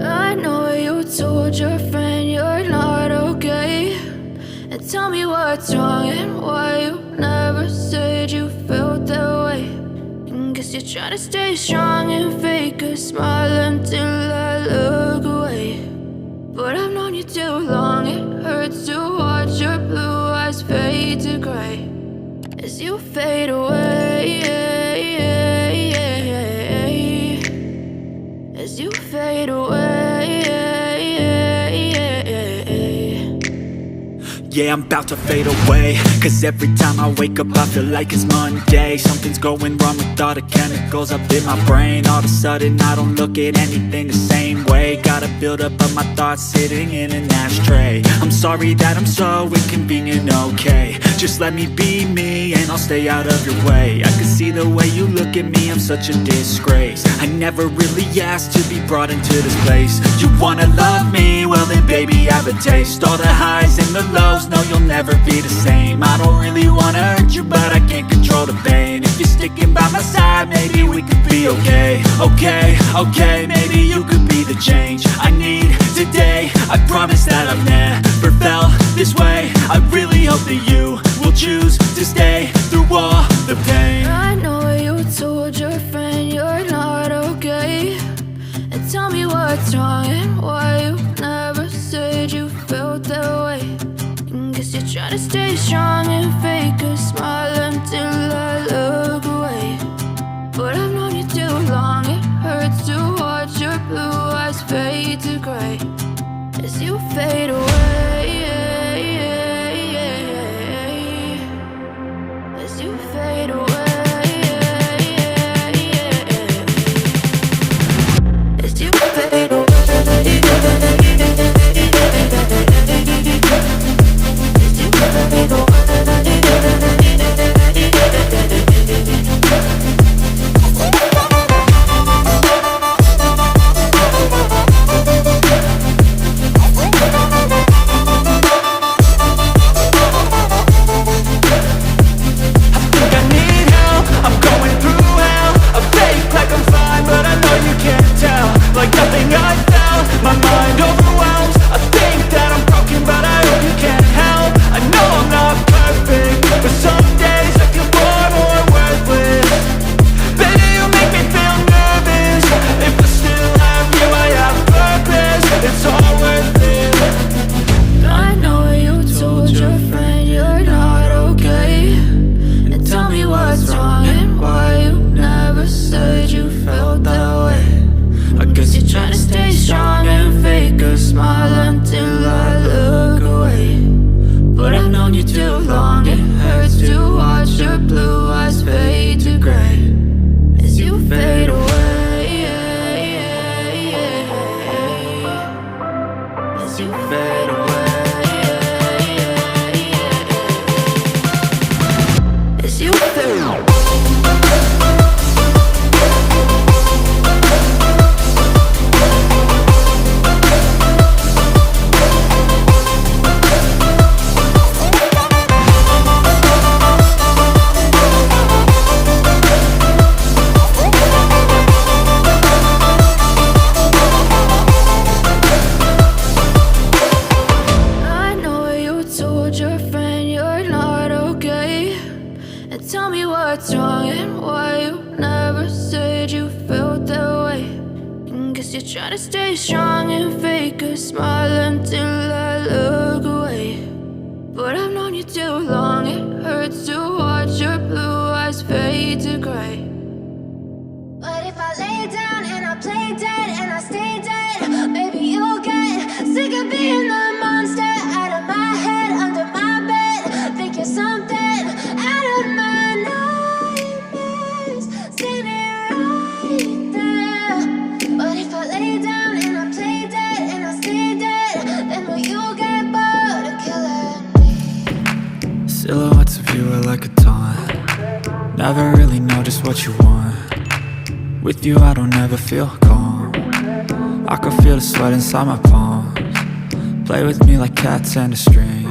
I know you told your friend you're not okay, and tell me what's wrong and why you never said you felt that way. And guess you're trying to stay strong and fake a smile until I look away. But I've known you too long, it hurts to watch your blue eyes fade to gray as you fade away, as you fade away. Yeah, I'm about to fade away, cause every time I wake up I feel like it's Monday. Something's going wrong with all the chemicals up in my brain. All of a sudden I don't look at anything the same way. Got a buildup of my thoughts sitting in an ashtray. I'm sorry that I'm so inconvenient, okay. Just let me be me and I'll stay out of your way. I can see the way you look at me, I'm such a disgrace. I never really asked to be brought into this place. You wanna love me? Well then baby I have a taste. All the highs and the lows, no you'll never be the same. I don't really wanna hurt you but I can't control the pain. If you're sticking by my side maybe we could be okay. Okay, maybe you could be the change I need today. I promise that I've never felt this way. I really hope that you will choose to stay through all the pain. I know you told your friend you're not okay, and tell me what's wrong and why you never said you felt that way. And guess you're trying to stay strong and fake a smile until I look away. But I've known you too long, it hurts to watch your blue eyes fade to gray as you fade away, as you fade away, as you fade away. Trying to stay strong and fake a smile until I look away. But I've known you too long, it hurts to watch your blue eyes fade to gray. But if I lay down and I play dead and I stay dead, maybe you'll get sick of being the monster out of my head, under my bed. Think you're something out of my nightmares, standing right there. But if I lay down and I play dead and I stay dead, then will you get bored of killing me? Silhouettes of you are like a taunt. Never really know just what you want. With you I don't ever feel calm. I can feel the sweat inside my palms. Play with me like cats and a string.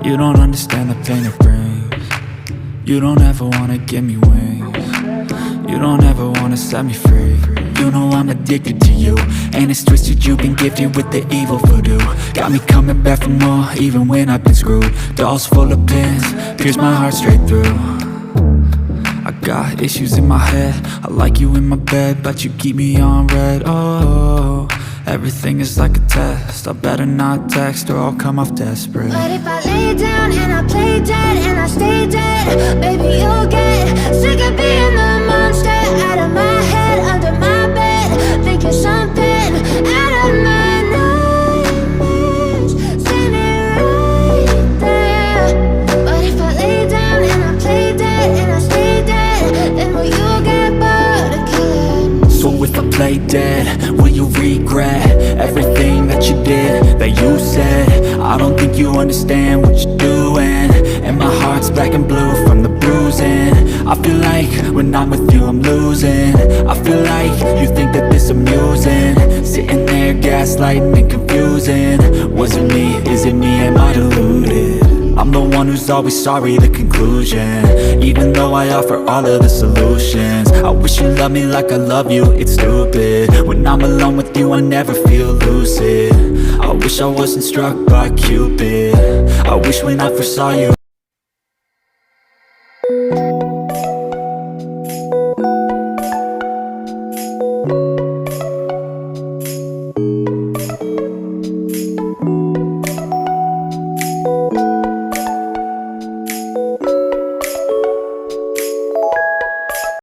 You don't understand the pain it brings. You don't ever wanna give me wings. You don't ever wanna set me free. You know I'm addicted to you, and it's twisted, you've been gifted with the evil voodoo. Got me coming back for more, even when I've been screwed. Dolls full of pins, pierce my heart straight through. I got issues in my head, I like you in my bed, but you keep me on red. Oh, everything is like a test, I better not text or I'll come off desperate. But if I lay down and I play dead and I stay dead, baby, you'll get sick of being the monster out of my head, under my bed. Think you're something out of my nightmares, standing right there. But if I lay down and I play dead and I stay dead, then will you get bored of killing? So if I play dead, will you regret everything that you did, that you said? I don't think you understand what you're doing, and my heart's black and blue from the bruising. I feel like when I'm with you I'm losing. I feel like you think that this amusing, sitting there gaslighting and confusing. Was it me? Is it me? Am I deluded? I'm the one who's always sorry, the conclusion, even though I offer all of the solutions. I wish you loved me like I love you, it's stupid. When I'm alone with you I never feel lucid. I wish I wasn't struck by Cupid. I wish when I first saw you